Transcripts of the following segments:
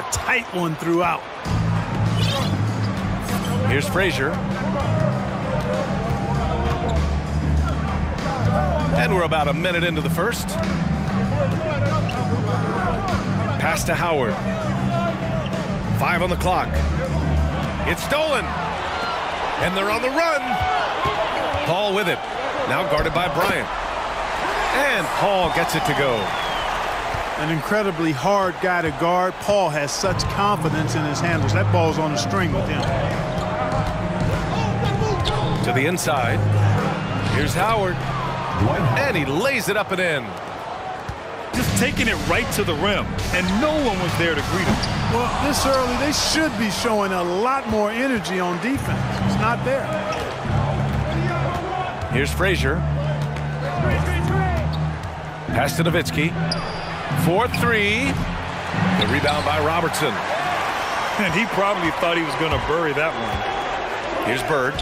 a tight one throughout. Here's Frazier. And we're about a minute into the first. Pass to Howard. 5 on the clock. It's stolen. And they're on the run. Paul with it. Now guarded by Bryant. And Paul gets it to go. An incredibly hard guy to guard. Paul has such confidence in his handles. That ball's on the string with him. To the inside. Here's Howard. And he lays it up and in. Just taking it right to the rim, and no one was there to greet him. Well, this early, they should be showing a lot more energy on defense. It's not there. Here's Frazier. Pass to Nowitzki. 4-3. The rebound by Robertson. And he probably thought he was going to bury that one. Here's Bird.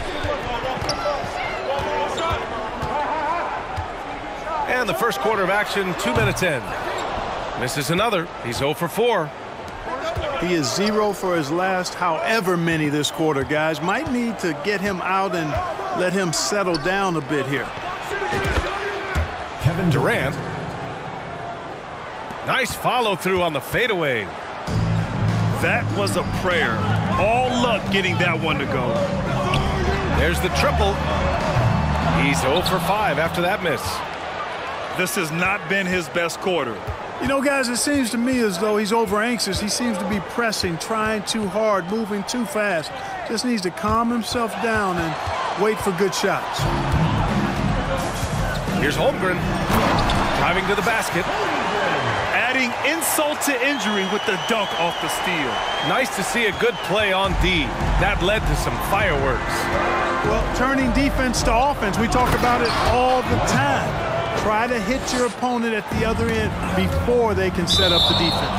And the first quarter of action, 2 minutes in. Misses another. He's 0 for 4. He is 0 for his last however many this quarter, guys. Might need to get him out and let him settle down a bit here. Kevin Durant. Nice follow through on the fadeaway. That was a prayer. All luck getting that one to go. There's the triple. He's 0 for 5 after that miss. This has not been his best quarter. You know, guys, it seems to me as though he's over anxious. He seems to be pressing, trying too hard, moving too fast. Just needs to calm himself down and wait for good shots. Here's Holmgren driving to the basket. Adding insult to injury with the dunk off the steal. Nice to see a good play on D. That led to some fireworks. Well, turning defense to offense, we talk about it all the time. Try to hit your opponent at the other end before they can set up the defense.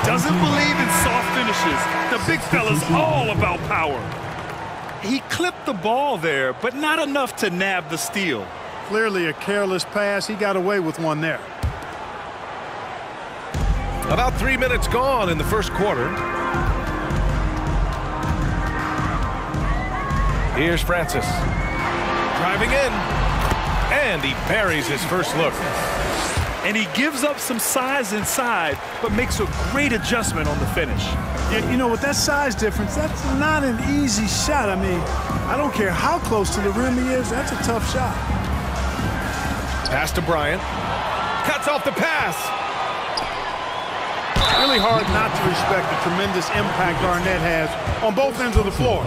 Doesn't believe in soft finishes. The big fella's all about power. He clipped the ball there, but not enough to nab the steal. Clearly a careless pass. He got away with one there. About 3 minutes gone in the first quarter. Here's Francis. Driving in. And he buries his first look. And he gives up some size inside, but makes a great adjustment on the finish. Yeah, you know, with that size difference, that's not an easy shot. I mean, I don't care how close to the rim he is, that's a tough shot. Pass to Bryant. Cuts off the pass. Really hard not to respect the tremendous impact Garnett has on both ends of the floor.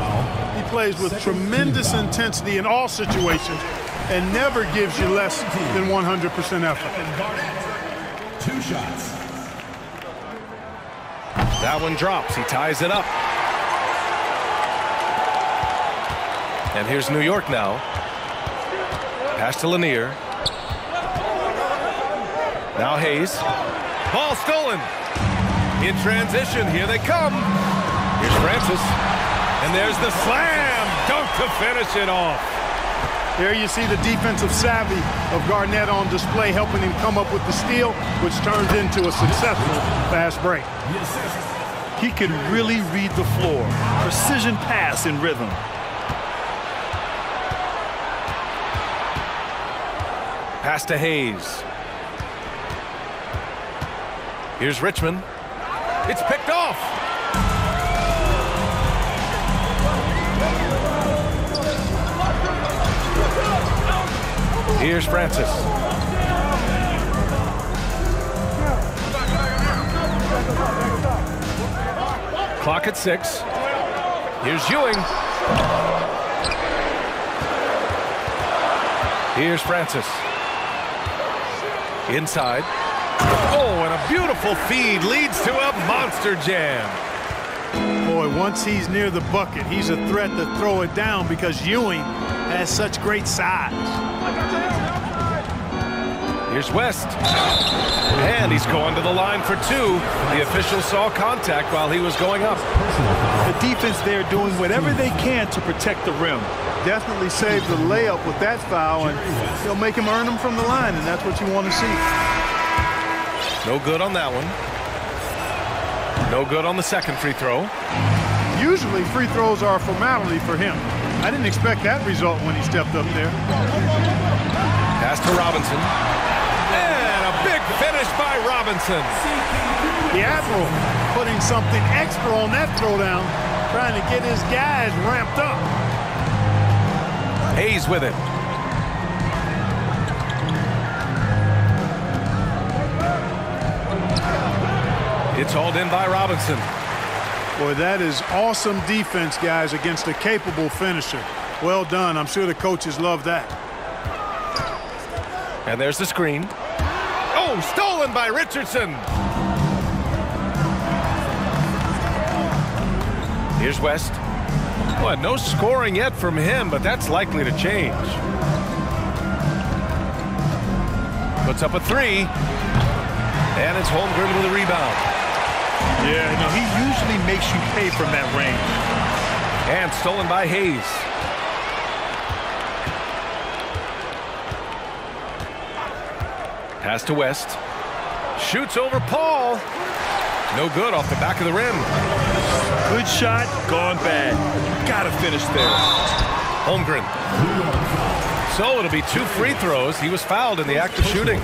He plays with tremendous intensity in all situations and never gives you less than 100% effort. 2 shots. That one drops. He ties it up. And here's New York now. Pass to Lanier. Now Hayes. Ball stolen. In transition, here they come. Here's Francis. And there's the slam dunk to finish it off. There you see the defensive savvy of Garnett on display, helping him come up with the steal, which turns into a successful fast break. He can really read the floor. Precision pass in rhythm. Pass to Hayes. Here's Richmond. It's picked off. Here's Francis. Clock at 6. Here's Ewing. Here's Francis. Inside. Oh, and a beautiful feed leads to a monster jam. Boy, once he's near the bucket, he's a threat to throw it down because Ewing has such great size. Here's West. And he's going to the line for 2. The official saw contact while he was going up. The defense there doing whatever they can to protect the rim. Definitely saved the layup with that foul, and he'll make him earn them from the line, and that's what you want to see. No good on that one. No good on the second free throw. Usually free throws are a formality for him. I didn't expect that result when he stepped up there. Pass to Robinson. And a big finish by Robinson. The Admiral putting something extra on that throwdown, trying to get his guys ramped up. Hayes with it. It's hauled in by Robinson. Boy, that is awesome defense, guys, against a capable finisher. Well done. I'm sure the coaches love that. And there's the screen. Oh, stolen by Richardson. Here's West. Well, no scoring yet from him, but that's likely to change. Puts up a three. And it's Holmgren with a rebound. Yeah, no, he usually makes you pay from that range. And stolen by Hayes. Pass to West. Shoots over Paul. No good off the back of the rim. Good shot, gone bad. Gotta finish there. Holmgren. So it'll be 2 free throws. He was fouled in the act of shooting.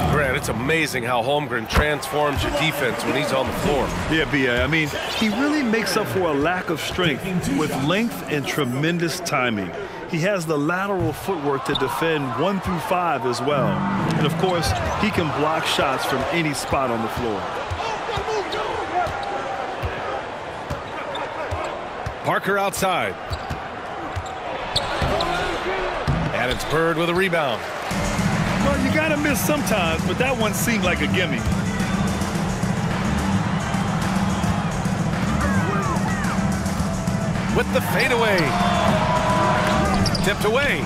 Grant, it's amazing how Holmgren transforms your defense when he's on the floor. Yeah, B.A. I mean, he really makes up for a lack of strength with length and tremendous timing. He has the lateral footwork to defend 1 through 5 as well. And, of course, he can block shots from any spot on the floor. Parker outside. And it's Bird with a rebound. Well, you got to miss sometimes, but that one seemed like a gimme. With the fadeaway. Tipped away.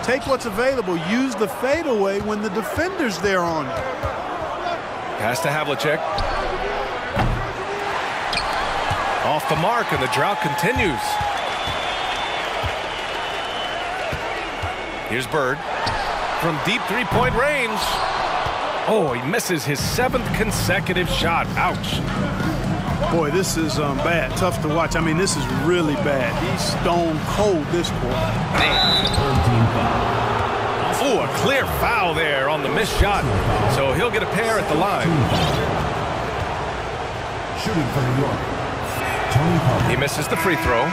Take what's available. Use the fadeaway when the defender's there on you. Pass to Havlicek. Off the mark, and the drought continues. Here's Bird. From deep three-point range. Oh, he misses his 7th consecutive shot. Ouch. Boy, this is bad. Tough to watch. I mean, this is really bad. He's stone cold this quarter. Oh, a clear foul there on the missed shot. So he'll get a pair at the line. Shooting for New York. He misses the free throw.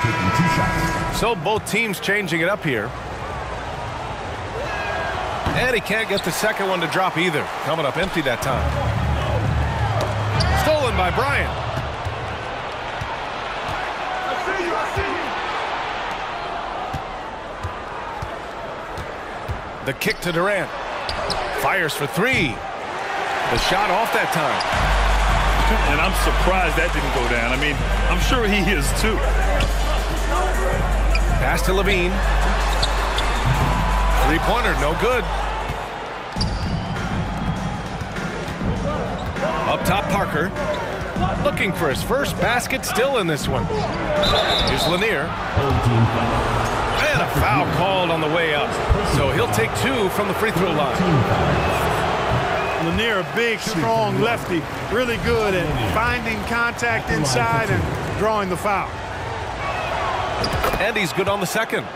So both teams changing it up here. And he can't get the second one to drop either. Coming up empty that time. Stolen by Bryant. The kick to Durant. Fires for 3. The shot off that time. And I'm surprised that didn't go down. I mean, I'm sure he is too. Pass to Levine. Three-pointer, no good. Up top, Parker. Looking for his first basket, still in this one. Here's Lanier. And a foul called on the way up. So he'll take 2 from the free throw line. Lanier, a big, strong lefty. Really good at finding contact inside and drawing the foul. And he's good on the second.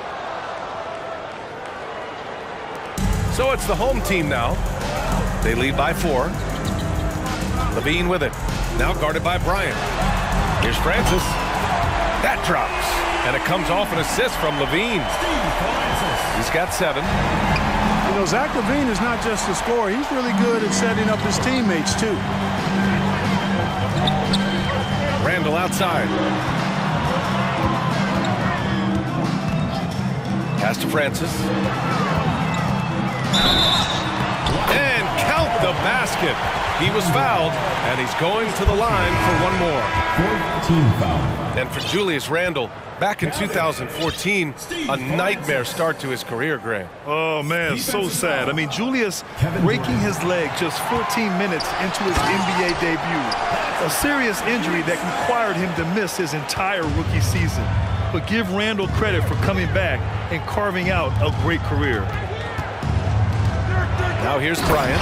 So it's the home team now. They lead by 4. Levine with it. Now guarded by Bryant. Here's Francis. That drops. And it comes off an assist from Levine. He's got 7. You know, Zach Levine is not just a scorer. He's really good at setting up his teammates, too. Randall outside. Pass to Francis. And count the basket. He was fouled, and he's going to the line for 1 more. 14 foul. And for Julius Randle, back in 2014, a nightmare start to his career, Grant. Oh, man, so sad. I mean, Julius breaking his leg just 14 minutes into his NBA debut. A serious injury that required him to miss his entire rookie season. But give Randle credit for coming back and carving out a great career. Now here's Bryant.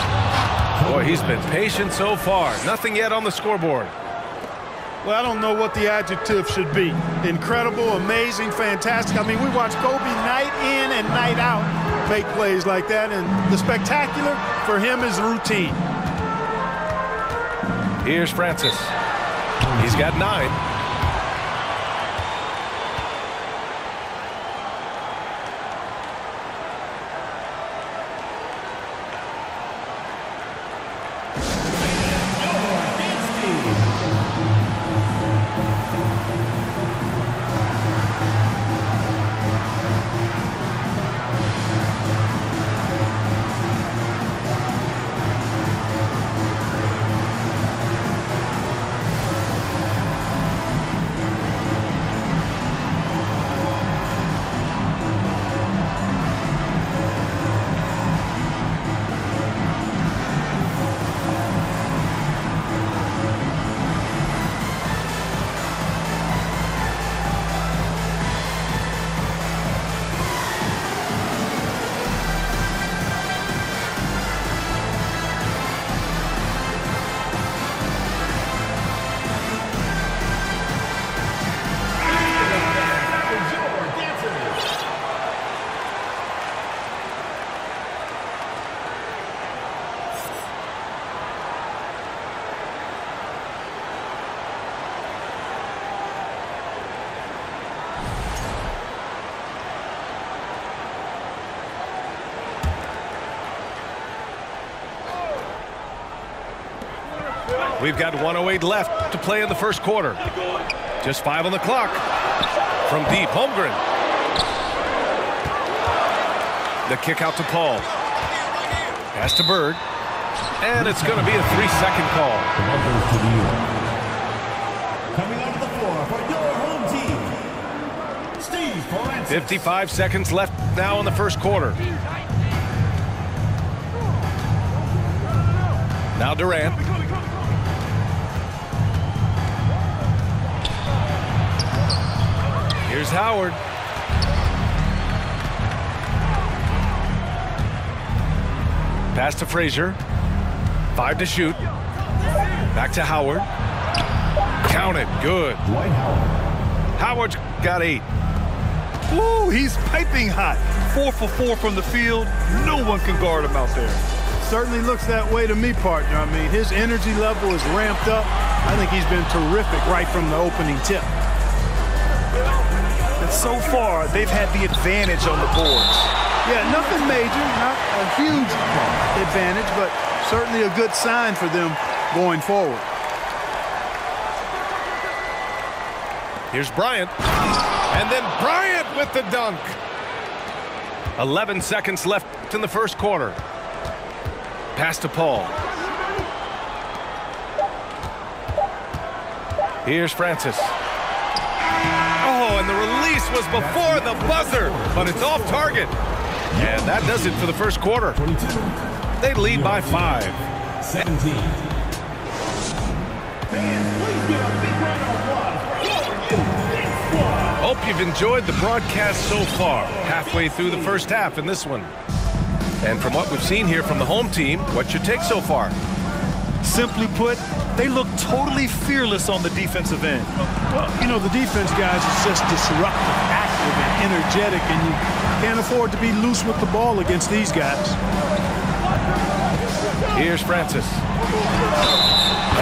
Boy, he's been patient so far. Nothing yet on the scoreboard. Well, I don't know what the adjective should be. Incredible, amazing, fantastic. I mean, we watch Kobe night in and night out make plays like that, and the spectacular for him is routine. Here's Francis. He's got 9. We've got 1:08 left to play in the first quarter. Just 5 on the clock. From deep, Holmgren. The kick out to Paul. Pass to Bird. And it's going to be a 3-second call. Coming onto the floor for your home team, Steve. 55 seconds left now in the first quarter. Now Durant. Here's Howard. Pass to Frazier. 5 to shoot. Back to Howard. Count it. Good. Howard's got 8. Woo, he's piping hot. 4 for 4 from the field. No one can guard him out there. Certainly looks that way to me, partner. I mean, his energy level is ramped up. I think he's been terrific right from the opening tip. And so far, they've had the advantage on the boards. Yeah, nothing major, not a huge advantage, but certainly a good sign for them going forward. Here's Bryant. And then Bryant with the dunk. 11 seconds left in the first quarter. Pass to Paul. Here's Francis. Oh, and the release was before the buzzer, but it's off target. And that does it for the first quarter. They lead by 5. 17. Hope you've enjoyed the broadcast so far. Halfway through the first half in this one. And from what we've seen here from the home team, what's your take so far? Simply put, they look totally fearless on the defensive end. Well, you know, the defense, guys, is just disruptive, active, and energetic, and you can't afford to be loose with the ball against these guys. Here's Francis.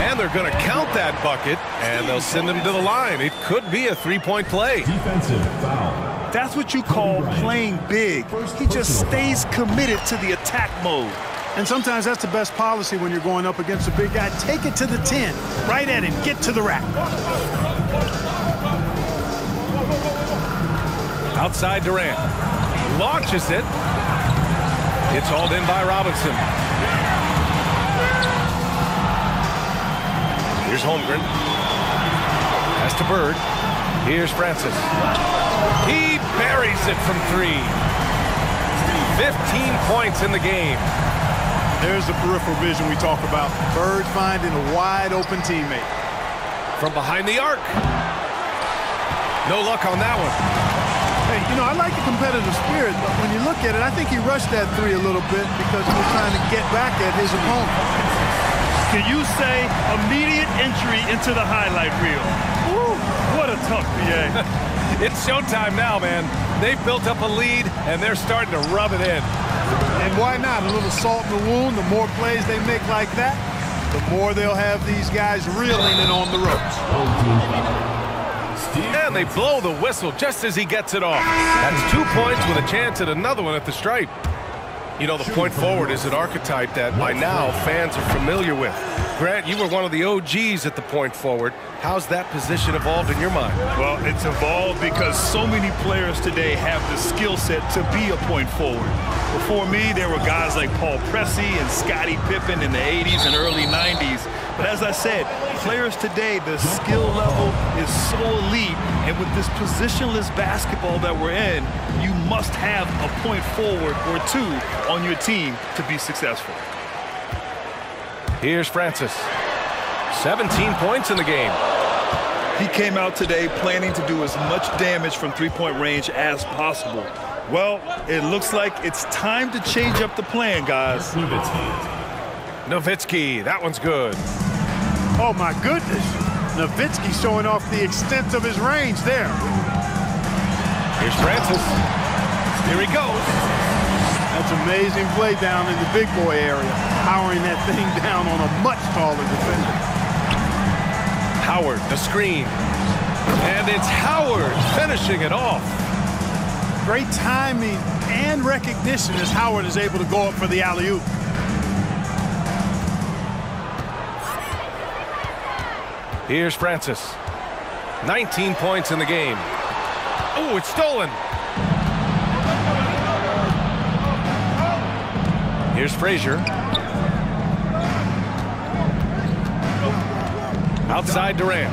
And they're going to count that bucket, and they'll send him to the line. It could be a 3-point play. Defensive foul. That's what you call playing big. He just stays committed to the attack mode. And sometimes that's the best policy when you're going up against a big guy. Take it to the 10. Right at him. Get to the rack. Outside Durant. Launches it. It's hauled in by Robinson. Here's Holmgren. Pass to Bird. Here's Francis. He buries it from 3. 15 points in the game. There's the peripheral vision we talk about. Bird finding a wide-open teammate. From behind the arc. No luck on that one. Hey, you know, I like the competitive spirit, but when you look at it, I think he rushed that 3 a little bit because he was trying to get back at his opponent. Can you say immediate entry into the highlight reel? Woo, what a tough PA. It's showtime now, man. They've built up a lead, and they're starting to rub it in. And why not? A little salt in the wound. The more plays they make like that, the more they'll have these guys reeling and on the ropes. And they blow the whistle just as he gets it off. That's 2 points with a chance at another one at the stripe. You know, the point forward is an archetype that by now fans are familiar with. Grant, you were one of the OGs at the point forward. How's that position evolved in your mind? Well, it's evolved because so many players today have the skill set to be a point forward. Before me, there were guys like Paul Pressey and Scottie Pippen in the 80s and early 90s. But as I said, players today, the skill level is so elite. And with this positionless basketball that we're in, you must have a point forward or two on your team to be successful. Here's Francis. 17 points in the game. He came out today planning to do as much damage from three-point range as possible. Well, it looks like it's time to change up the plan, guys. Nowitzki, that one's good. Oh, my goodness. Nowitzki showing off the extent of his range there. Here's Francis. Here he goes. That's amazing play down in the big boy area, powering that thing down on a much taller defender. Howard, the screen. And it's Howard finishing it off. Great timing and recognition as Howard is able to go up for the alley-oop. Here's Francis. 19 points in the game. Oh, it's stolen. Here's Frazier. Outside Durant.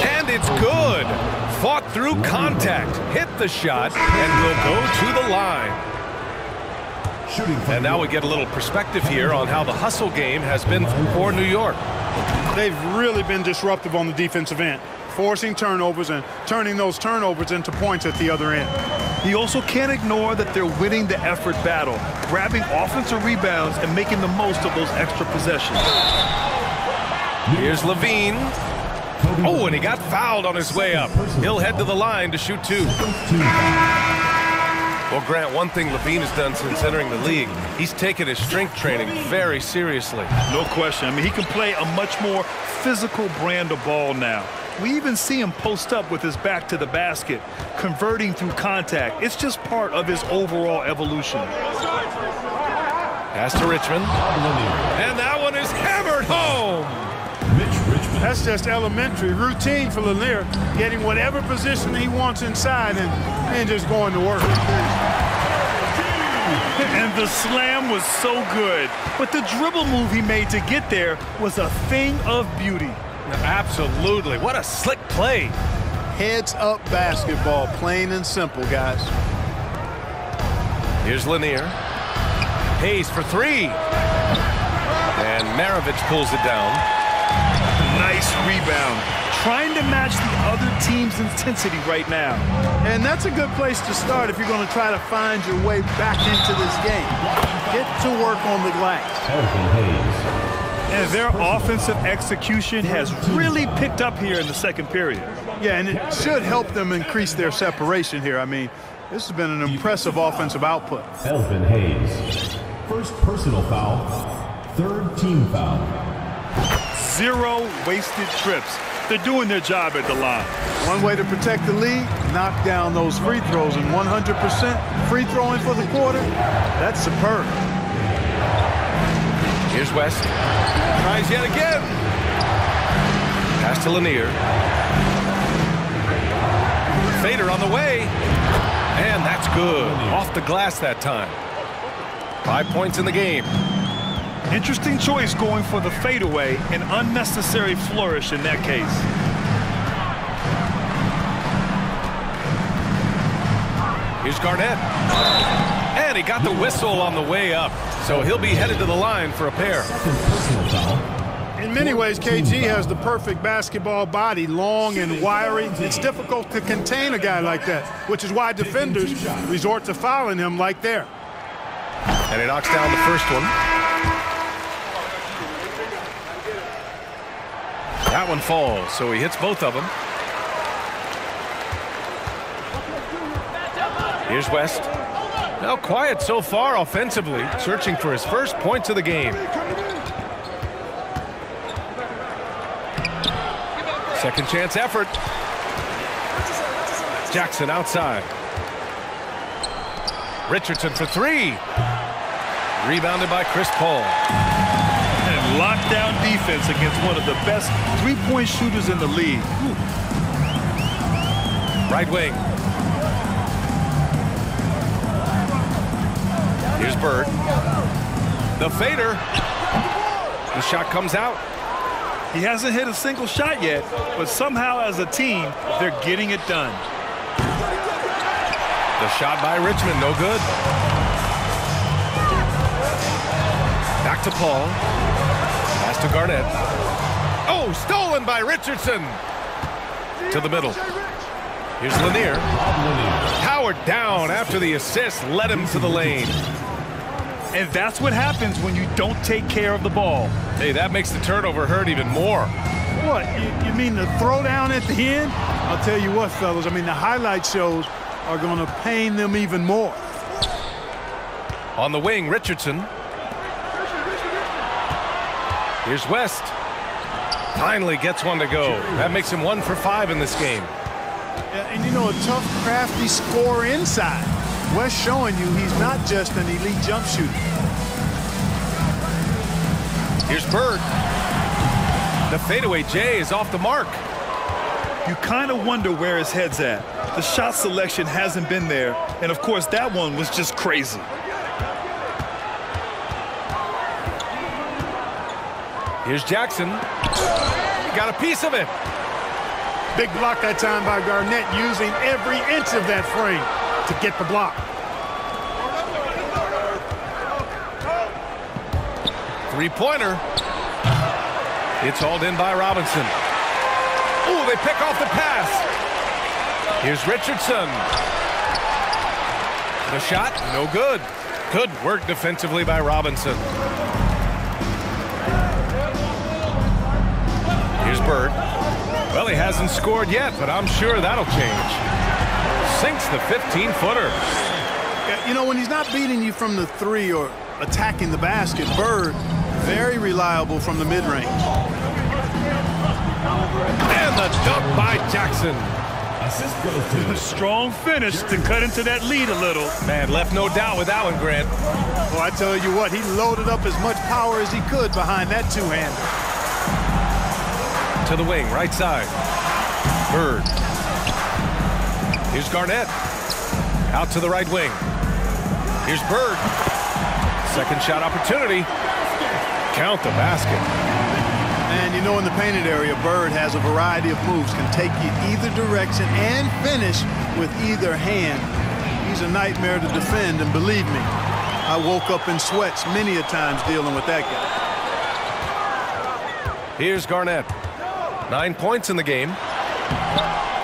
And it's good. Fought through contact. Hit the shot and will go to the line. And now we get a little perspective here on how the hustle game has been for New York. They've really been disruptive on the defensive end, forcing turnovers and turning those turnovers into points at the other end. He also can't ignore that they're winning the effort battle, grabbing offensive rebounds and making the most of those extra possessions. Here's Levine. Oh, and he got fouled on his way up. He'll head to the line to shoot two. Well, Grant, one thing Levine has done since entering the league, he's taken his strength training very seriously. No question. I mean, he can play a much more physical brand of ball now. We even see him post up with his back to the basket, converting through contact. It's just part of his overall evolution. Pass to Richmond. And that one is hammered home. That's just elementary routine for Lanier, getting whatever position he wants inside and just going to work. And the slam was so good, but the dribble move he made to get there was a thing of beauty. Absolutely. What a slick play. Heads up basketball, plain and simple, guys. Here's Lanier. Hayes for three. And Maravich pulls it down. Nice rebound. Trying to match the other team's intensity right now. And that's a good place to start if you're going to try to find your way back into this game. Get to work on the glass. And their offensive execution has really picked up here in the second period. Yeah, and it should help them increase their separation here. I mean, this has been an impressive offensive output. Elvin Hayes. First personal foul. Third team foul. 0 wasted trips. They're doing their job at the line. One way to protect the lead, knock down those free throws, and 100% free throwing for the quarter, that's superb. Here's West. Tries yet again. Pass to Lanier. Fader on the way. And that's good. Off the glass that time. 5 points in the game. Interesting choice going for the fadeaway, an unnecessary flourish in that case. Here's Garnett. And he got the whistle on the way up. So he'll be headed to the line for a pair. In many ways, KG has the perfect basketball body, long and wiry. It's difficult to contain a guy like that, which is why defenders resort to fouling him like there. And he knocks down the first one. one falls, so he hits both of them. Here's West. Now quiet so far offensively, searching for his first points of the game. Second chance effort. Jackson outside. Richardson for three. Rebounded by Chris Paul. And lockdown defense against one of the best three-point shooters in the league. Right wing. Here's Bird. The fader. The shot comes out. He hasn't hit a single shot yet, but somehow as a team, they're getting it done. The shot by Richmond, no good. Back to Paul. Pass to Garnett. Oh, stolen by Richardson. To the middle. Here's Lanier. Howard down after the assist led him to the lane. And that's what happens when you don't take care of the ball. Hey, that makes the turnover hurt even more. What, you mean the throwdown at the end? I'll tell you what, fellas, I mean, the highlight shows are going to pain them even more. On the wing, Richardson. Here's West. Finally gets one to go. That makes him 1 for 5 in this game. Yeah, and you know, a tough, crafty scorer inside. West showing you he's not just an elite jump shooter. Here's Bird. The fadeaway J is off the mark. You kind of wonder where his head's at. The shot selection hasn't been there, and of course that one was just crazy. Here's Jackson. He got a piece of it. Big block that time by Garnett, using every inch of that frame to get the block. Three-pointer. It's hauled in by Robinson. Ooh, they pick off the pass. Here's Richardson. The shot, no good. Good work defensively by Robinson. Here's Bird. Well, he hasn't scored yet, but I'm sure that'll change. Sinks the 15-footer. Yeah, you know, when he's not beating you from the three or attacking the basket, Bird, very reliable from the mid-range. And the dunk by Jackson. A strong finish to cut into that lead a little. Man, left no doubt with that one, Grant. Well, I tell you what, he loaded up as much power as he could behind that two-hander. To the wing, right side. Bird. Here's Garnett. Out to the right wing. Here's Bird. Second shot opportunity. Count the basket. And you know, in the painted area, Bird has a variety of moves, can take you either direction and finish with either hand. He's a nightmare to defend, and believe me, I woke up in sweats many a times dealing with that guy. Here's Garnett. 9 points in the game.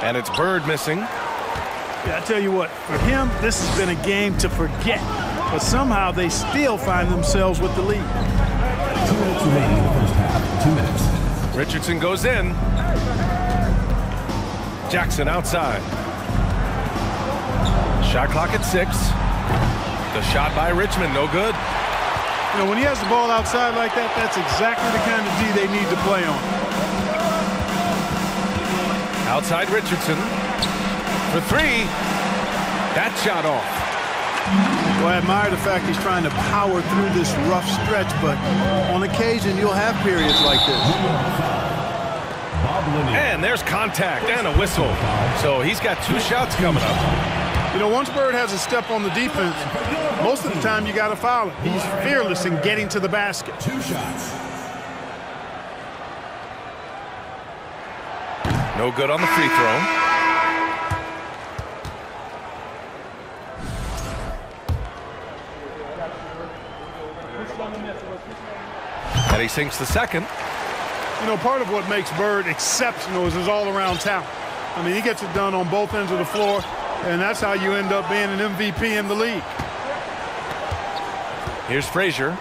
And it's Bird missing. Yeah, I tell you what, for him, this has been a game to forget. But somehow they still find themselves with the lead. 2 minutes remaining in the first half. 2 minutes. Richardson goes in. Jackson outside. Shot clock at 6. The shot by Richmond, no good. You know, when he has the ball outside like that, that's exactly the kind of D they need to play on. Outside Richardson. For 3. That shot off. Well, I admire the fact he's trying to power through this rough stretch, but on occasion you'll have periods like this. And there's contact and a whistle. So he's got 2 shots coming up. You know, once Bird has a step on the defense, most of the time you got to foul him. He's fearless in getting to the basket. 2 shots. No good on the free throw. And he sinks the second. You know, part of what makes Bird exceptional is his all-around talent. I mean, he gets it done on both ends of the floor, and that's how you end up being an MVP in the league. Here's Frazier.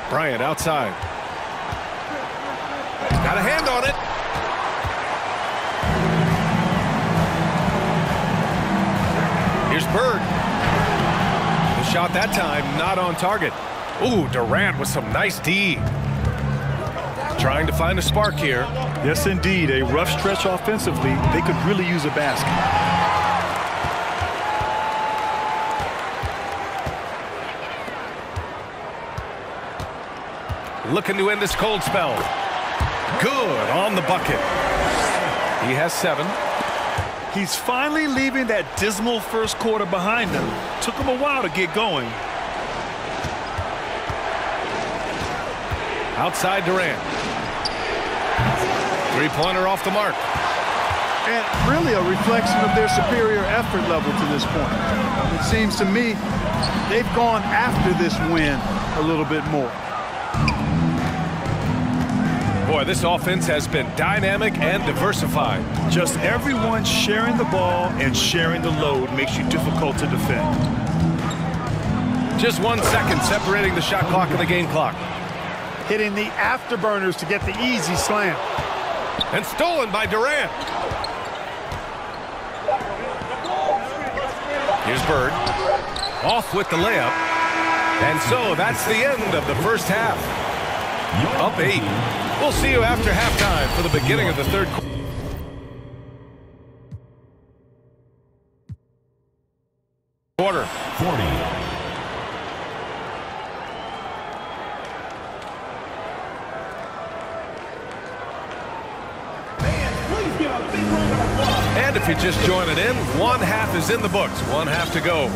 Bryant outside. Got a hand on it. Bird. The shot that time not on target. Ooh, Durant with some nice D. Trying to find a spark here. Yes, indeed. A rough stretch offensively. They could really use a basket. Looking to end this cold spell. Good on the bucket. He has 7. He's finally leaving that dismal first quarter behind him. Took him a while to get going. Outside Durant. Three-pointer off the mark. And really a reflection of their superior effort level to this point. It seems to me they've gone after this win a little bit more. Boy, this offense has been dynamic and diversified. Just everyone sharing the ball and sharing the load makes you difficult to defend. Just 1 second separating the shot clock and the game clock. Hitting the afterburners to get the easy slam. And stolen by Durant. Here's Bird. Off with the layup. And so that's the end of the first half. Up 8. We'll see you after halftime for the beginning of the third quarter. 40. And if you're just joining in, 1 half is in the books. 1 half to go.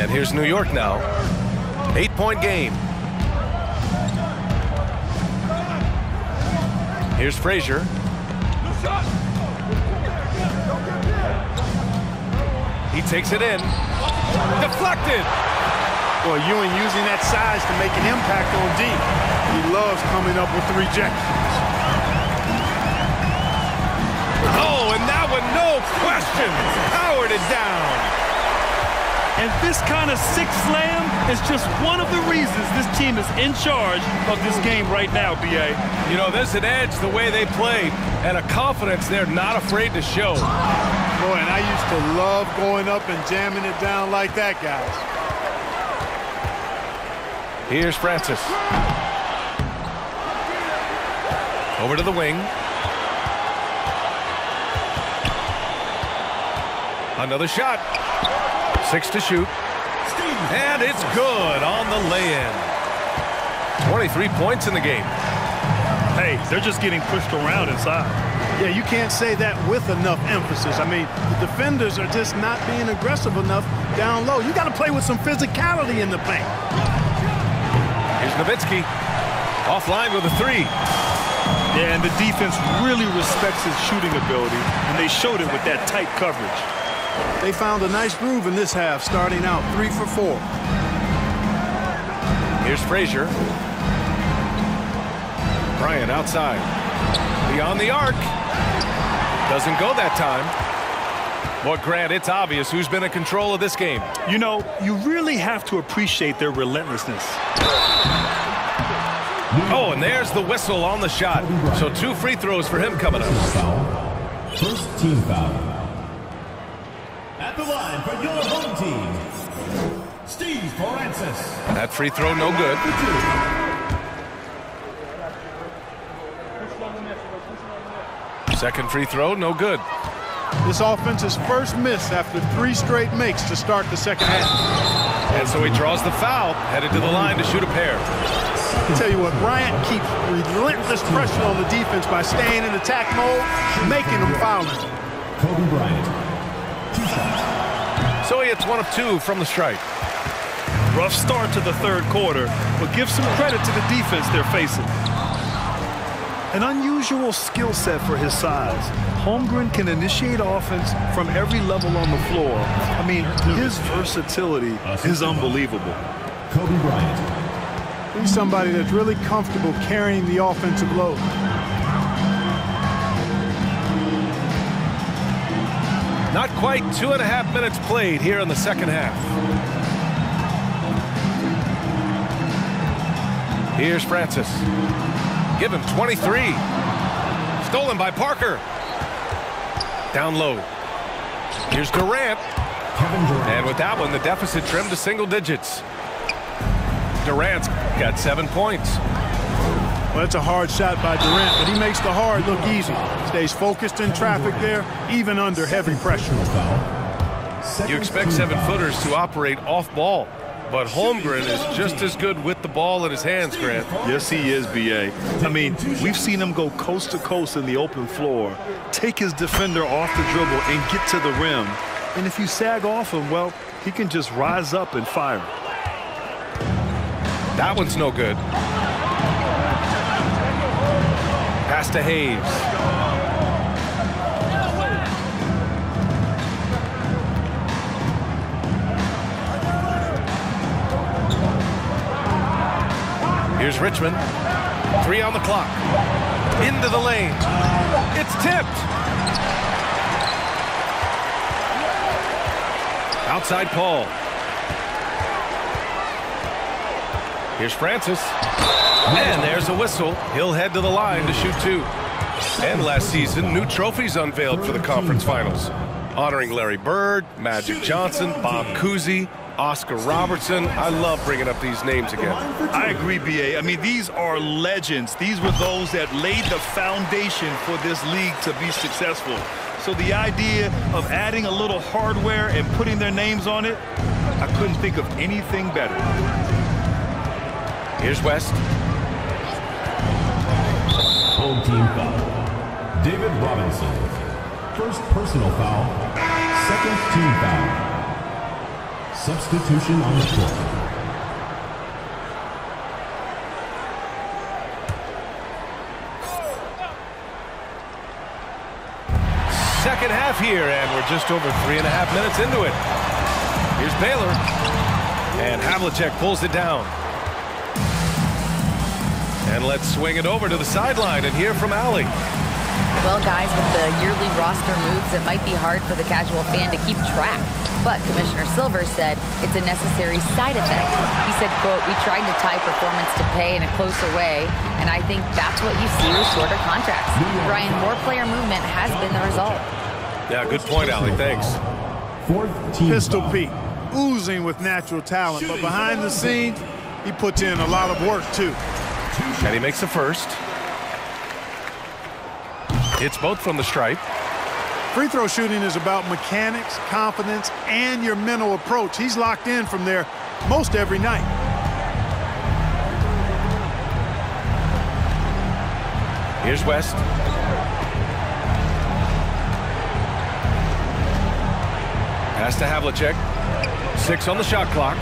And here's New York now. 8-point game. Here's Frazier. He takes it in. Deflected. Boy, Ewing using that size to make an impact on D. He loves coming up with the rejections. Oh, and that one, no question, powered it down. And this kind of sick slam is just one of the reasons this team is in charge of this game right now, B.A. You know, there's an edge the way they play and a confidence they're not afraid to show. Boy, and I used to love going up and jamming it down like that, guys. Here's Francis. Over to the wing. Another shot. 6 to shoot. And it's good on the lay-in. 23 points in the game. Hey, they're just getting pushed around inside. Yeah, you can't say that with enough emphasis. I mean, the defenders are just not being aggressive enough down low. You got to play with some physicality in the paint. Here's Nowitzki. Offline with a 3. Yeah, and the defense really respects his shooting ability, and they showed it with that tight coverage. They found a nice groove in this half, starting out 3 for 4. Here's Frazier. Bryant outside. Beyond the arc. Doesn't go that time. Well, Grant, it's obvious who's been in control of this game. You know, you really have to appreciate their relentlessness. Oh, and there's the whistle on the shot. So 2 free throws for him coming up. First team foul. At the line for your home team, Steve Francis. That free throw no good. Second free throw no good. This offense's first miss after 3 straight makes to start the second half. And so he draws the foul, headed to the line to shoot a pair. I tell you what, Bryant keeps relentless pressure on the defense by staying in attack mode, making them foul him. Kobe Bryant. 2 shots. So he hits 1 of 2 from the strike. Rough start to the third quarter, but give some credit to the defense they're facing. An unusual skill set for his size. Holmgren can initiate offense from every level on the floor. I mean, his versatility is unbelievable. Kobe Bryant. He's somebody that's really comfortable carrying the offensive load. Not quite 2.5 minutes played here in the second half. Here's Francis. Give him 23. Stolen by Parker. Down low. Here's Durant. And with that one, the deficit trimmed to single digits. Durant's got 7 points. Well, that's a hard shot by Durant, but he makes the hard look easy. Stays focused in traffic there, even under heavy pressure. You expect 7-footers to operate off ball, but Holmgren is just as good with the ball in his hands, Grant. Yes, he is, B.A. I mean, we've seen him go coast to coast in the open floor, take his defender off the dribble and get to the rim. And if you sag off him, well, he can just rise up and fire. That one's no good. Pass to Hayes. Here's Richmond. 3 on the clock. Into the lane. It's tipped. Outside Paul. Here's Francis. And there's a whistle. He'll head to the line to shoot 2. And last season, new trophies unveiled for the conference finals, honoring Larry Bird, Magic Johnson, Bob Cousy, Oscar Robertson. I love bringing up these names again. I agree, B.A. I mean, these are legends. These were those that laid the foundation for this league to be successful. So the idea of adding a little hardware and putting their names on it, I couldn't think of anything better. Here's West. Home team foul. David Robinson. First personal foul. Second team foul. Substitution on the floor. Second half here, and we're just over 3.5 minutes into it. Here's Baylor. And Havlicek pulls it down. And let's swing it over to the sideline and hear from Allie. Well, guys, with the yearly roster moves, it might be hard for the casual fan to keep track. But Commissioner Silver said it's a necessary side effect. He said, quote, "We tried to tie performance to pay in a closer way, and I think that's what you see with shorter contracts." Brian, more player movement has been the result. Yeah, good point, Allie. Thanks. Fourth team Pistol foul. Pete, oozing with natural talent, but behind the scenes, he puts in a lot of work, too. And he makes the first. It's both from the stripe. Free throw shooting is about mechanics, confidence, and your mental approach. He's locked in from there most every night. Here's West. Pass to Havlicek. 6 on the shot clock.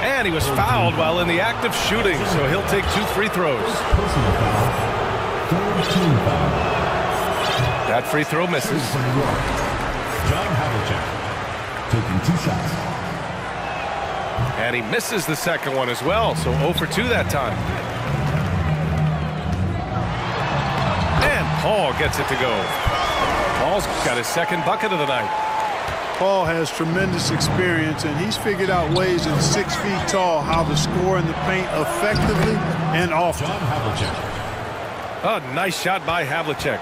And he was fouled while in the act of shooting, so he'll take 2 free throws. Personal foul. Third team foul. That free throw misses. John Havlicek taking 2 shots. And he misses the second one as well, so 0 for 2 that time. And Paul gets it to go. Paul's got his second bucket of the night. Paul has tremendous experience, and he's figured out ways at 6 feet tall how to score in the paint effectively and often. John Havlicek. A nice shot by Havlicek.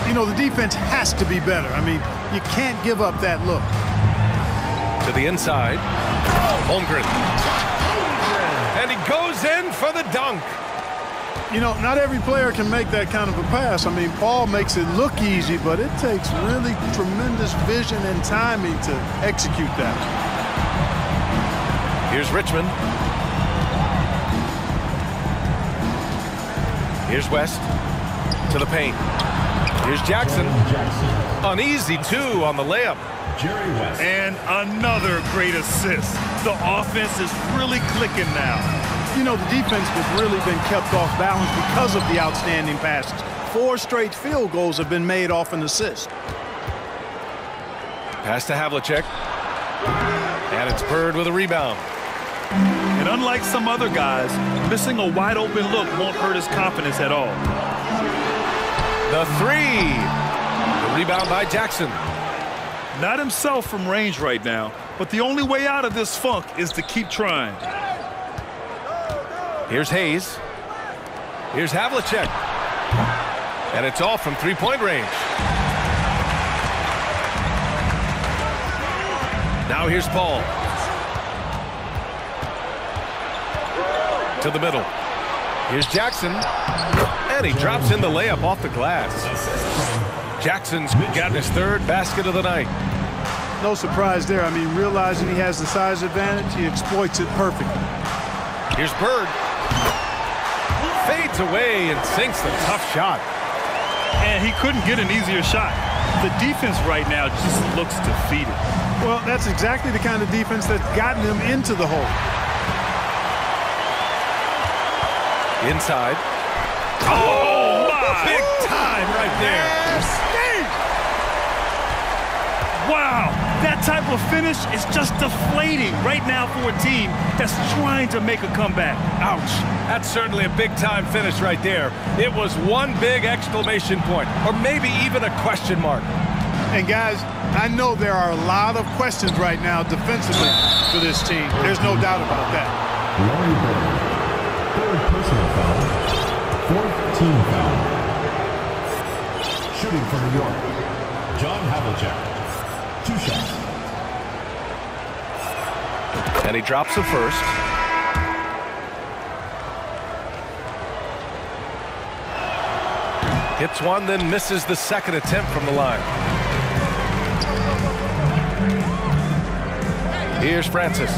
You know, the defense has to be better. I mean, you can't give up that look. To the inside. Holmgren. And he goes in for the dunk. You know, not every player can make that kind of a pass. I mean, Paul makes it look easy, but it takes really tremendous vision and timing to execute that. Here's Richmond. Here's West. To the paint. Here's Jackson. An easy 2 on the layup. Jerry West. And another great assist. The offense is really clicking now. You know, the defense has really been kept off balance because of the outstanding passes. 4 straight field goals have been made off an assist. Pass to Havlicek. And it's Bird with a rebound. And unlike some other guys, missing a wide open look won't hurt his confidence at all. The 3. The rebound by Jackson. Not himself from range right now, but the only way out of this funk is to keep trying. Here's Hayes. Here's Havlicek. And it's off from three-point range. Now here's Paul. To the middle. Here's Jackson. And he drops in the layup off the glass. Jackson's gotten his third basket of the night. No surprise there. I mean, realizing he has the size advantage, he exploits it perfectly. Here's Bird. Fades away and sinks the tough shot. And he couldn't get an easier shot. The defense right now just looks defeated. Well, that's exactly the kind of defense that's gotten him into the hole. Inside. Oh, my! Big time right there. Wow, that type of finish is just deflating right now for a team that's trying to make a comeback. Ouch. That's certainly a big-time finish right there. It was one big exclamation point, or maybe even a question mark. And, guys, I know there are a lot of questions right now defensively for this team. There's no doubt about that. Larry Bird, third personal foul, fourth team foul. Shooting for New York, John Havlicek. 2 shots. And he drops the first. Hits one, then misses the second attempt from the line. Here's Francis.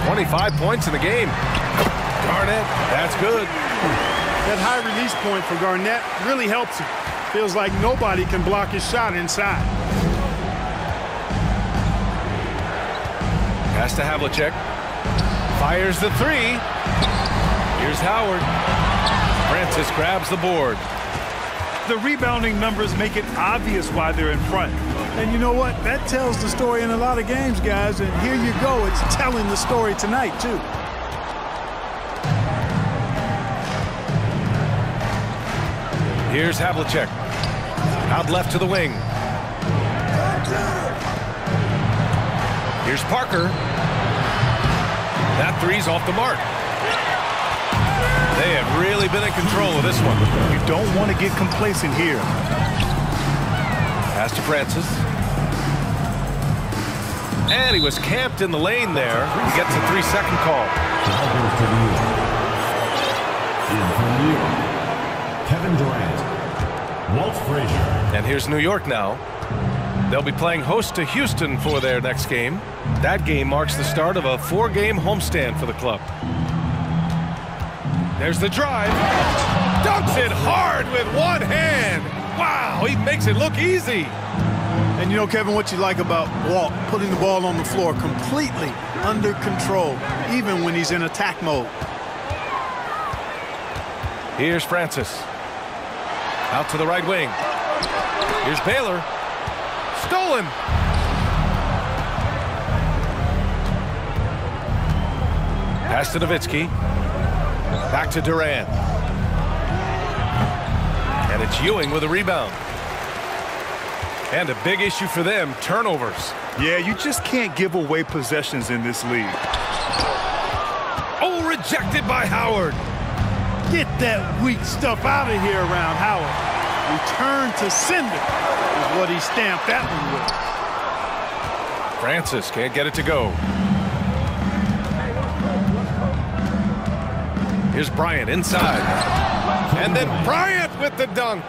25 points in the game. Garnett, that's good. That high release point for Garnett really helps him. Feels like nobody can block his shot inside. Pass to Havlicek. Fires the three. Here's Howard. Francis grabs the board. The rebounding numbers make it obvious why they're in front. And you know what? That tells the story in a lot of games, guys. And here you go. It's telling the story tonight, too. Here's Havlicek. Out left to the wing. Here's Parker. That three's off the mark. They have really been in control of this one. You don't want to get complacent here. Pass to Francis. And he was camped in the lane there. He gets a 3-second call. In from New York, Kevin Durant, Walt Frazier. And here's New York now. They'll be playing host to Houston for their next game. That game marks the start of a 4-game homestand for the club. There's the drive. Dunks it hard with one hand. Wow, he makes it look easy. And you know, Kevin, what you like about Walt, putting the ball on the floor completely under control, even when he's in attack mode. Here's Francis. Out to the right wing. Here's Baylor. Stolen. Pass to Nowitzki. Back to Durant. And it's Ewing with a rebound. And a big issue for them, turnovers. Yeah, you just can't give away possessions in this league. Oh, rejected by Howard. Get that weak stuff out of here around Howard. Return to sender is what he stamped that one with. Francis can't get it to go. Here's Bryant inside. And then Bryant with the dunk.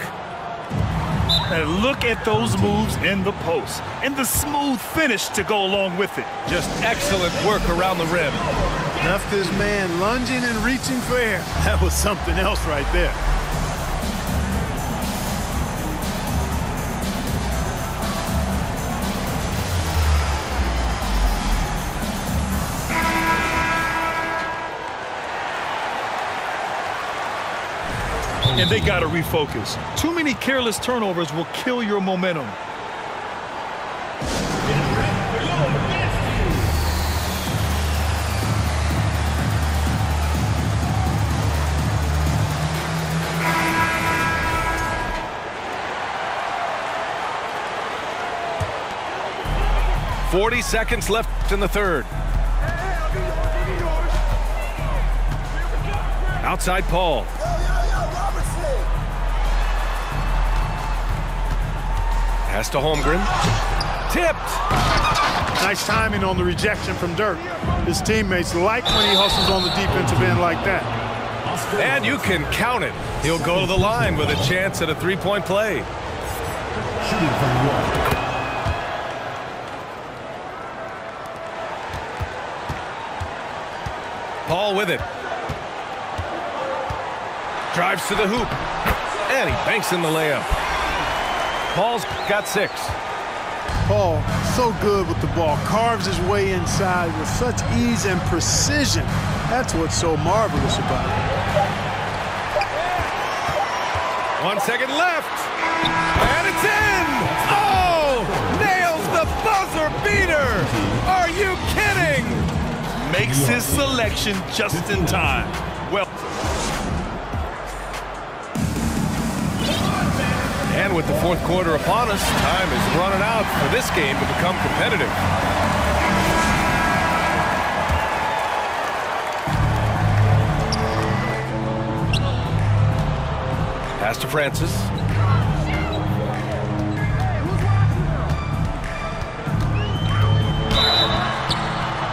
And look at those moves in the post. And the smooth finish to go along with it. Just excellent work around the rim. Left this man lunging and reaching for air. That was something else right there. And they got to refocus. Too many careless turnovers will kill your momentum. .40 seconds left in the third. Outside Paul. Pass to Holmgren. Tipped. Nice timing on the rejection from Dirk. His teammates like when he hustles on the defensive end like that. And you can count it. He'll go to the line with a chance at a three-point play. Shooting from York. Paul with it. Drives to the hoop. And he banks in the layup. Paul's got 6. Paul, so good with the ball. Carves his way inside with such ease and precision. That's what's so marvelous about it. 1 second left. And it's in! Oh! Nails the buzzer beater! Are you kidding? Makes his selection just in time. Well. And with the fourth quarter upon us, time is running out for this game to become competitive. Pass to Francis.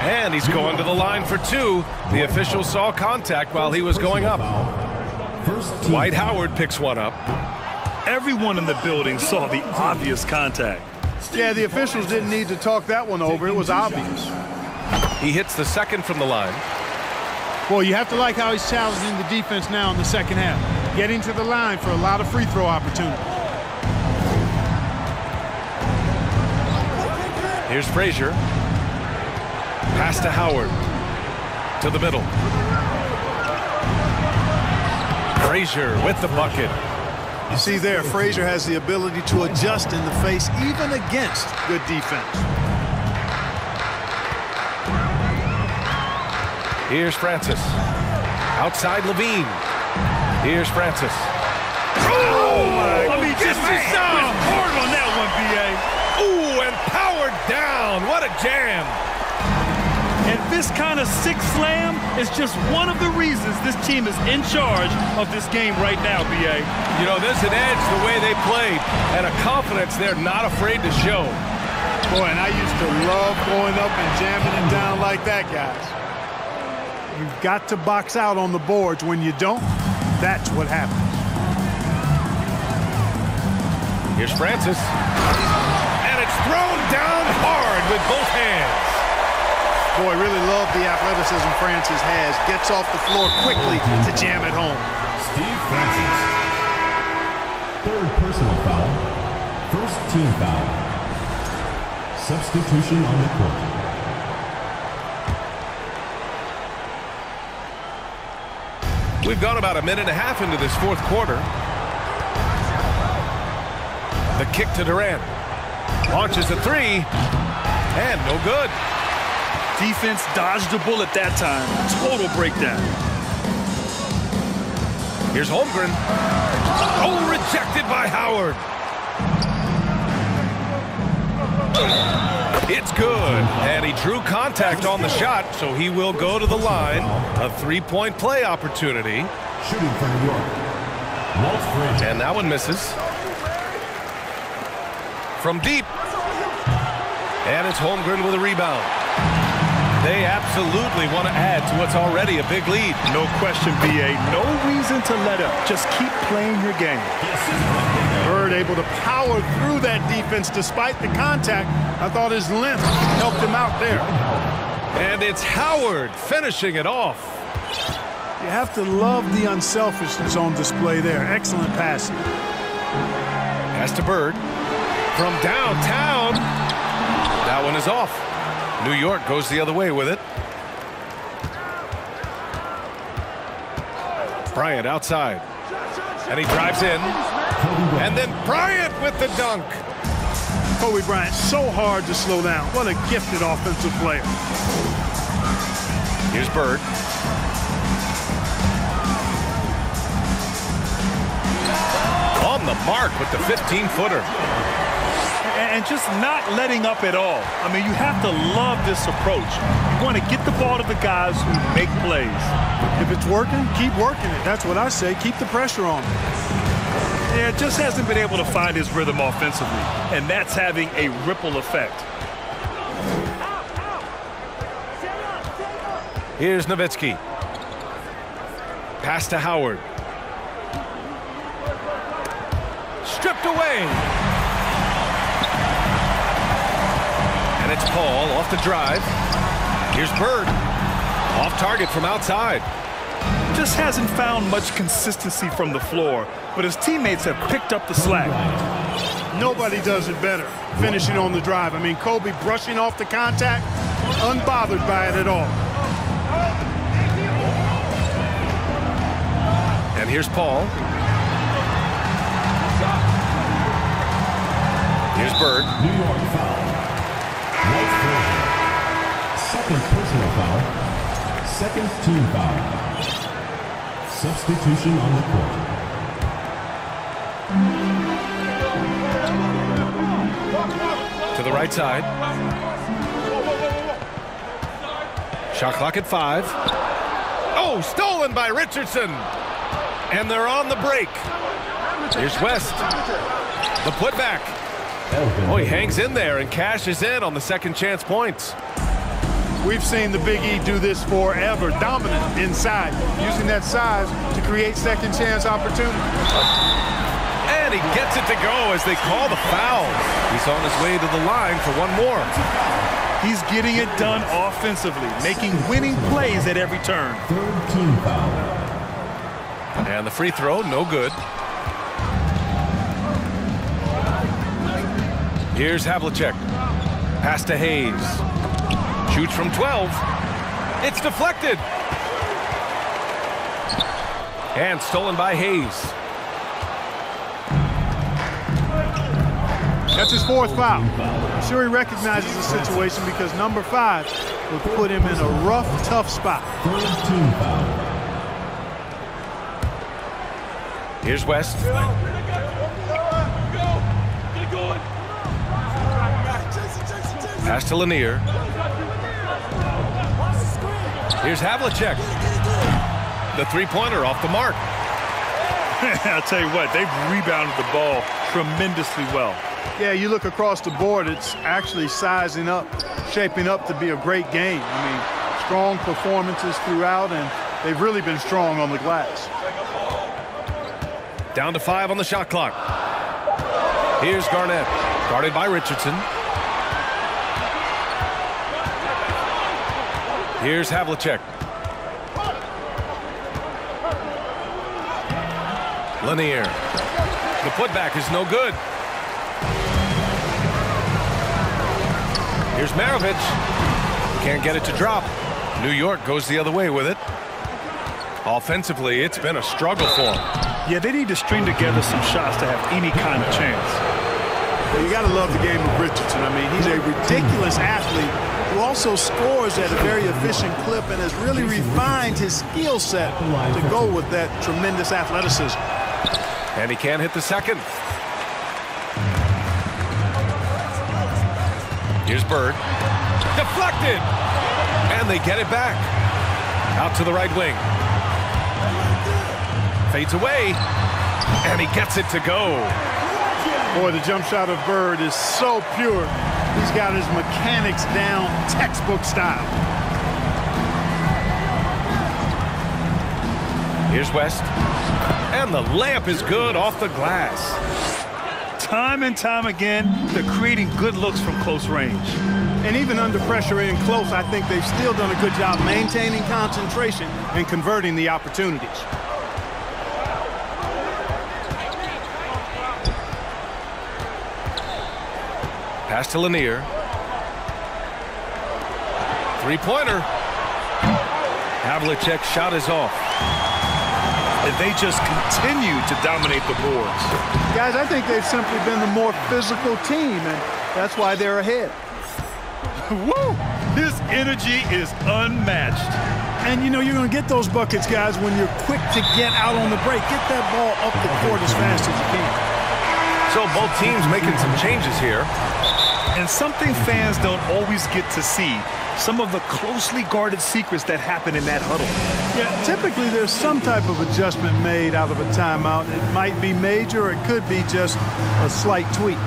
And he's going to the line for 2. The official saw contact while he was going up. Dwight Howard picks one up. Everyone in the building saw the obvious contact. Yeah, the officials didn't need to talk that one over. It was obvious. He hits the second from the line. Boy, you have to like how he's challenging the defense now in the second half. Getting to the line for a lot of free throw opportunities. Here's Frazier. Pass to Howard. To the middle. Frazier with the bucket. You see there, Frazier has the ability to adjust in the face even against good defense. Here's Francis. Outside Levine. Here's Francis. Oh, my. I mean, just hard on that one, B.A. Ooh, and powered down. What a jam. And this kind of sick slam is just one of the reasons this team is in charge of this game right now, B.A. You know, there's an edge the way they played and a confidence they're not afraid to show. Boy, and I used to love going up and jamming it down like that, guys. You've got to box out on the boards. When you don't, that's what happens. Here's Francis. And it's thrown down hard with both hands. Boy, really love the athleticism Francis has. Gets off the floor quickly to jam it home. Steve Francis. Third personal foul. First team foul. Substitution on the court. We've gone about a minute and a half into this fourth quarter. The kick to Durant. Launches a 3. And no good. Defense dodged the bullet that time. Total breakdown. Here's Holmgren. Oh, rejected by Howard. It's good. And he drew contact on the shot, so he will go to the line. A three-point play opportunity. Shooting from New York. Walt Frazier. And that one misses. From deep. And it's Holmgren with a rebound. They absolutely want to add to what's already a big lead. No question, B.A. No reason to let up. Just keep playing your game. Bird able to power through that defense despite the contact. I thought his length helped him out there. And it's Howard finishing it off. You have to love the unselfishness on display there. Excellent passing. Pass to Bird. From downtown. That one is off. New York goes the other way with it. Bryant outside. And he drives in. And then Bryant with the dunk. Kobe Bryant, so hard to slow down. What a gifted offensive player. Here's Bird. On the mark with the 15-footer. and just not letting up at all. I mean, you have to love this approach. You want to get the ball to the guys who make plays. If it's working, keep working it. That's what I say. Keep the pressure on. Yeah, just hasn't been able to find his rhythm offensively, and that's having a ripple effect. Here's Nowitzki. Pass to Howard. Stripped away. And it's Paul off the drive. Here's Bird. Off target from outside. Just hasn't found much consistency from the floor, but his teammates have picked up the slack. Nobody does it better, finishing on the drive. I mean, Kobe brushing off the contact, unbothered by it at all. And here's Paul. Here's Bird. New York foul. White version. Second personal foul. Second team foul. Substitution on the court. To the right side. Shot clock at 5. Oh, stolen by Richardson. And they're on the break. Here's West. The putback. Oh, he hangs in there and cashes in on the second chance points. We've seen the Big E do this forever, dominant inside, using that size to create second chance opportunities. And he gets it to go as they call the foul. He's on his way to the line for one more. He's getting it done offensively, making winning plays at every turn. Third team foul. And the free throw, no good. Here's Havlicek. Pass to Hayes. Shoots from 12. It's deflected. And stolen by Hayes. That's his fourth foul. I'm sure he recognizes the situation because number 5 would put him in a rough, tough spot. Third team foul. Here's West. Pass to Lanier. Here's Havlicek. The three-pointer off the mark. I'll tell you what, they've rebounded the ball tremendously well. Yeah, you look across the board, it's actually sizing up, shaping up to be a great game. I mean, strong performances throughout, and they've really been strong on the glass. Down to 5 on the shot clock. Here's Garnett, guarded by Richardson. Here's Havlicek. Lanier. The putback is no good. Here's Maravich. Can't get it to drop. New York goes the other way with it. Offensively, it's been a struggle for them. Yeah, they need to string together some shots to have any kind of chance. Well, you got to love the game of Richardson. I mean, he's a ridiculous athlete who also scores at a very efficient clip and has really refined his skill set to go with that tremendous athleticism. And he can't hit the second. Here's Bird. Deflected! And they get it back. Out to the right wing. Fades away. And he gets it to go. Boy, the jump shot of Bird is so pure. He's got his mechanics down, textbook style. Here's West. And the layup is good off the glass. Time and time again, they're creating good looks from close range. And even under pressure in close, I think they've still done a good job maintaining concentration and converting the opportunities. Pass to Lanier. Three-pointer. Havlicek's shot is off. And they just continue to dominate the boards. Guys, I think they've simply been the more physical team, and that's why they're ahead. Woo! His energy is unmatched. And, you know, you're going to get those buckets, guys, when you're quick to get out on the break. Get that ball up the court as fast as you can. So both teams making some changes here. And something fans don't always get to see, some of the closely guarded secrets that happen in that huddle. Yeah, typically there's some type of adjustment made out of a timeout. It might be major or it could be just a slight tweak.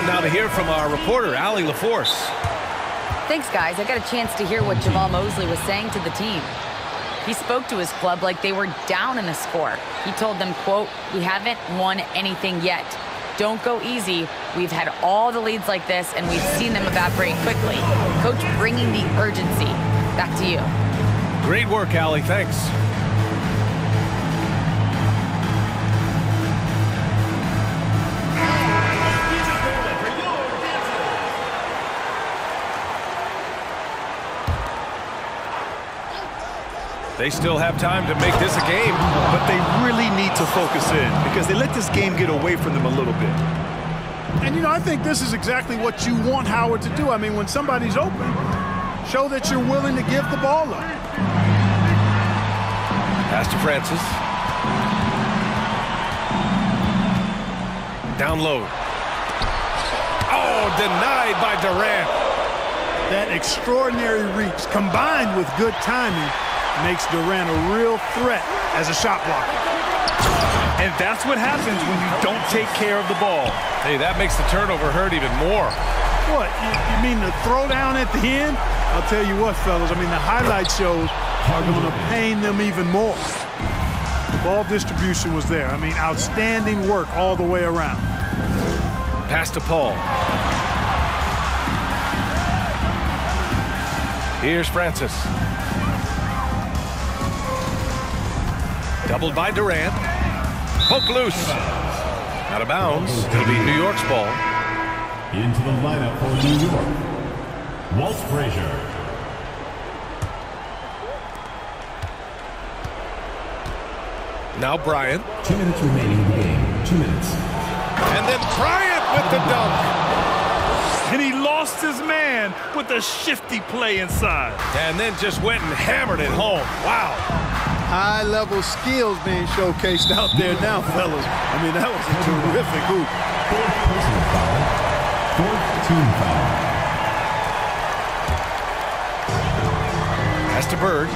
Now to hear from our reporter, Allie LaForce. Thanks, guys. I got a chance to hear what Jamal Mosley was saying to the team. He spoke to his club like they were down in a score. He told them, quote, "We haven't won anything yet. Don't go easy. We've had all the leads like this, and we've seen them evaporate quickly." Coach bringing the urgency. Back to you. Great work, Allie. Thanks. They still have time to make this a game. But they really need to focus in because they let this game get away from them a little bit. And, you know, I think this is exactly what you want Howard to do. I mean, when somebody's open, show that you're willing to give the ball up. Pass to Francis. Down low. Oh, denied by Durant. That extraordinary reach combined with good timing makes Durant a real threat as a shot blocker. And that's what happens when you don't take care of the ball. Hey, that makes the turnover hurt even more. What, you mean the throwdown at the end? I'll tell you what, fellas, I mean, the highlight shows are going to pain them even more. The ball distribution was there. I mean, outstanding work all the way around. Pass to Paul. Here's Francis. Doubled by Durant. Poke loose. Out of bounds. It'll be New York's ball. Into the lineup for New York, Walt Frazier. Now Bryant. 2 minutes remaining in the game. 2 minutes. And then Bryant with the dunk. And he lost his man with a shifty play inside. And then just went and hammered it home. Wow. High-level skills being showcased out there now, fellas. I mean, that was a terrific hoop. Fourth personal foul. Fourth team foul. Pass to Bird.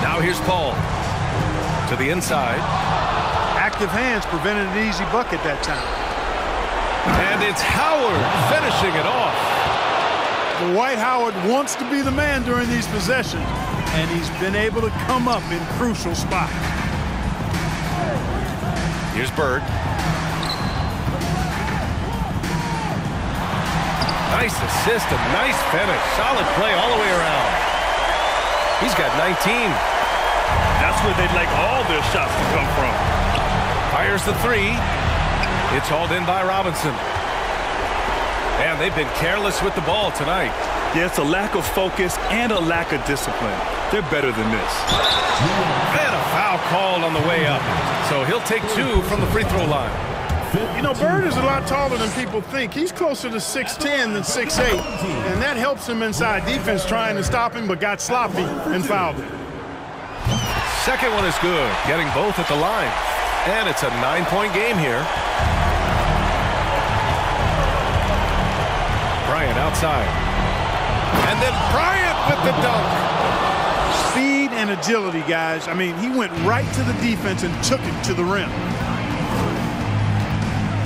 Now here's Paul. To the inside. Active hands prevented an easy bucket that time. And it's Howard finishing it off. Dwight Howard wants to be the man during these possessions, and he's been able to come up in crucial spots. Here's Bird. Nice assist, a nice finish. Solid play all the way around. He's got 19. That's where they'd like all their shots to come from. Fires the three. It's hauled in by Robinson. Man, they've been careless with the ball tonight. Yeah, it's a lack of focus and a lack of discipline. They're better than this. And a foul called on the way up. So he'll take 2 from the free throw line. You know, Bird is a lot taller than people think. He's closer to 6'10" than 6'8", and that helps him inside defense trying to stop him, but got sloppy and fouled him. Second one is good, getting both at the line. And it's a 9-point game here. Bryant outside. And then Bryant with the dunk. Speed and agility, guys. I mean, he went right to the defense and took it to the rim.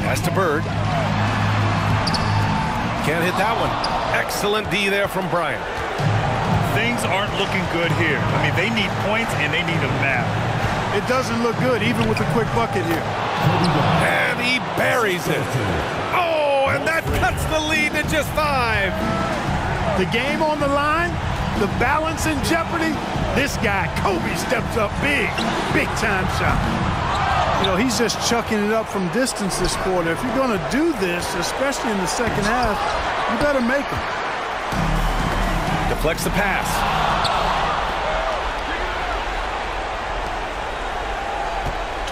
Pass to Bird. Can't hit that one. Excellent D there from Bryant. Things aren't looking good here. I mean, they need points and they need them now. It doesn't look good, even with a quick bucket here. And he buries it. Oh, and that cuts the lead to just 5. The game on the line, the balance in jeopardy. This guy, Kobe, steps up big, big-time shot. You know, he's just chucking it up from distance this quarter. If you're going to do this, especially in the second half, you better make them. Deflects the pass.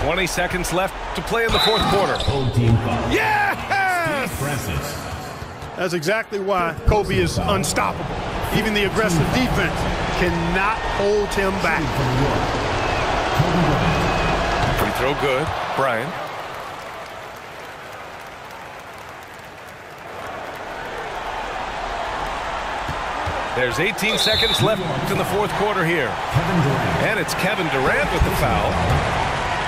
"20 seconds left to play in the fourth quarter." Home team foul. Yes! Francis. That's exactly why Kobe is unstoppable. Even the aggressive defense cannot hold him back. Free throw good. Bryant. There's 18 seconds left in the fourth quarter here. And it's Kevin Durant with the foul.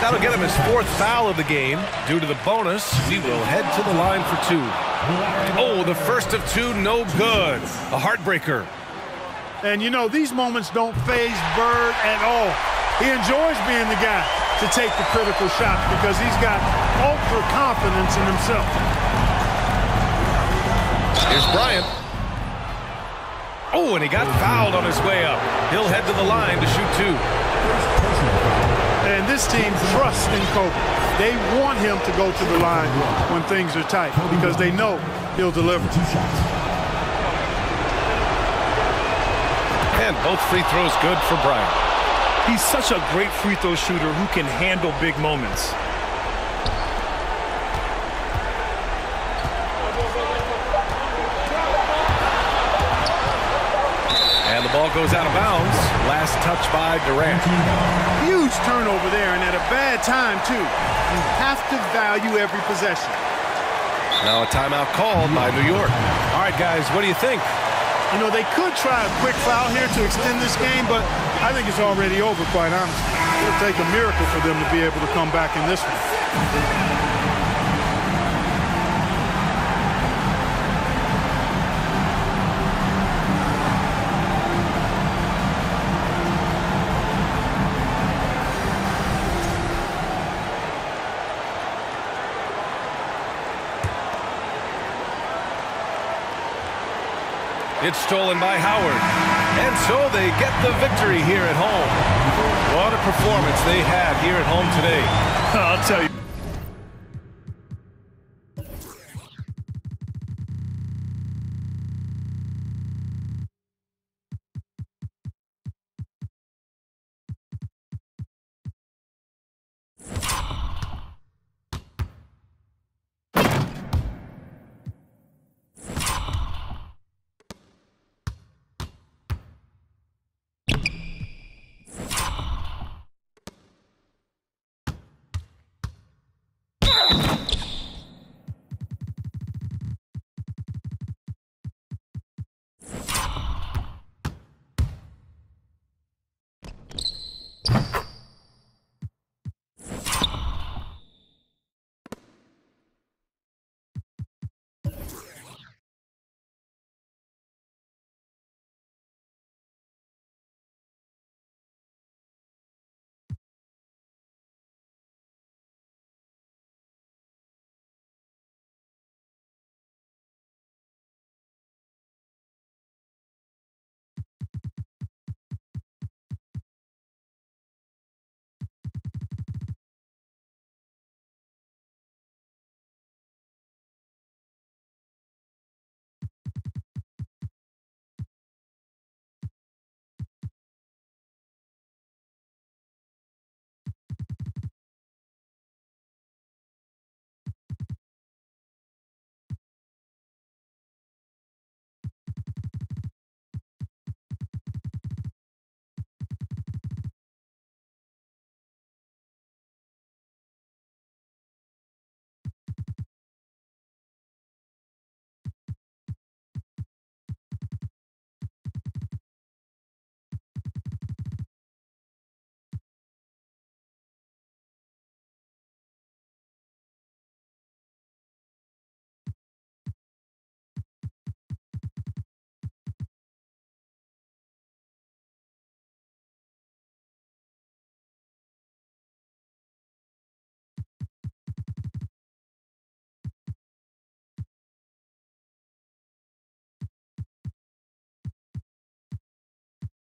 That'll get him his fourth foul of the game. Due to the bonus, we will head to the line for two. Oh, the first of two, no good. A heartbreaker. And, you know, these moments don't faze Bird at all. He enjoys being the guy to take the critical shots because he's got ultra confidence in himself. Here's Bryant. Oh, and he got fouled on his way up. He'll head to the line to shoot two. And this team trusts in Kobe. They want him to go to the line when things are tight because they know he'll deliver. And both free throws good for Bryant. He's such a great free throw shooter who can handle big moments. And the ball goes out of bounds. Last touch by Durant. Huge turnover there, and at a bad time, too. You have to value every possession. Now a timeout called by New York. All right, guys, what do you think? You know, they could try a quick foul here to extend this game, but I think it's already over, quite honestly. It'll take a miracle for them to be able to come back in this one. It's stolen by Howard. And so they get the victory here at home. What a performance they had here at home today. I'll tell you.